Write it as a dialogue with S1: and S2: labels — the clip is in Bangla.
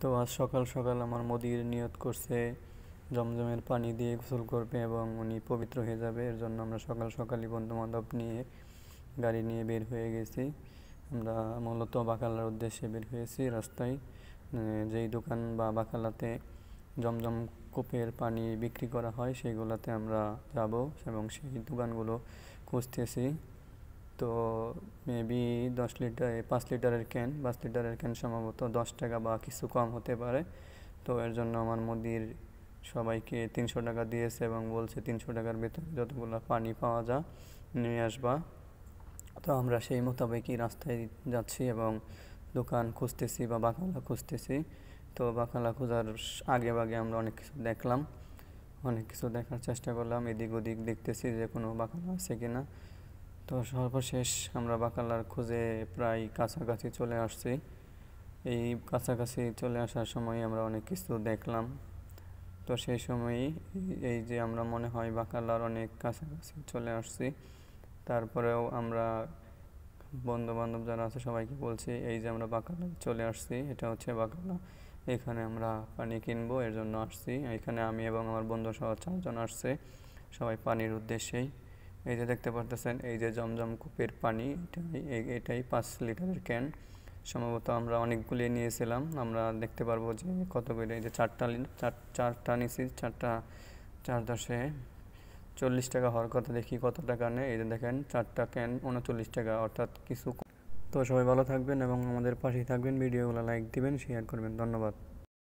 S1: তো আজ সকাল সকাল আমার মুদির নিয়ত করছে জমজমের পানি দিয়ে গোসল করবে এবং উনি পবিত্র হয়ে যাবে। এর জন্য আমরা সকাল সকালই বন্ধুবান্ধব নিয়ে গাড়ি নিয়ে বের হয়ে গেছি। আমরা মূলত বাকালার উদ্দেশ্যে বের হয়েছি। রাস্তায় যেই দোকান বা বাকালাতে জমজম কূপের পানি বিক্রি করা হয় সেইগুলোতে আমরা যাব এবং সেই দোকানগুলো খুঁজতেছি। তো মেবি 10 লিটার 5 লিটারের ক্যান সম্ভবত 10 টাকা বা কিছু কম হতে পারে। তো এর জন্য আমার মুদির সবাইকে 300 টাকা দিয়েছে এবং বলছে 300 টাকার ভেতরে যতগুলো পানি পাওয়া যায় নিয়ে আসবা। তো আমরা সেই মোতাবেকই রাস্তায় যাচ্ছি এবং দোকান খুঁজতেছি বা বাকালা খুঁজতেছি। তো বাকালা খোঁজার আগে আমরা অনেক কিছু দেখলাম, অনেক কিছু দেখার চেষ্টা করলাম, এদিক ওদিক দেখতেছি যে কোনো বাকালা আছে কিনা। তো সর্বশেষ আমরা বাকালার খোঁজে প্রায় কাছাকাছি চলে আসছি। এই কাছাকাছি চলে আসার সময় আমরা অনেক কিছু দেখলাম। তো সেই সময়ই এই যে আমরা মনে হয় বাকালার অনেক কাছাকাছি চলে আসছি। তারপরেও আমরা বন্ধু বান্ধব যারা আছে সবাইকে বলছি এই যে আমরা বাকালা চলে আসছি, এটা হচ্ছে বাকালা, এখানে আমরা পানি কিনবো, এর জন্য আসছি। এখানে আমি এবং আমার বন্ধু সহ 4 জন আসছে, সবাই পানির উদ্দেশ্যেই। এই যে দেখতে পারতেছেন এই যে জমজম কূপের পানি, এটাই 5 লিটারের ক্যান। সম্ভবত আমরা অনেকগুলি নিয়েছিলাম, আমরা দেখতে পারবো যে কত করে। এই যে চারটা নিয়েছি, 4×10 = 40 টাকা হওয়ার কথা, দেখি কত টাকা নেয়। এই যে দেখেন 4টা ক্যান 39 টাকা, অর্থাৎ কিছু। তো সবাই ভালো থাকবেন এবং আমাদের পাশেই থাকবেন, ভিডিওগুলো লাইক দিবেন, শেয়ার করবেন। ধন্যবাদ।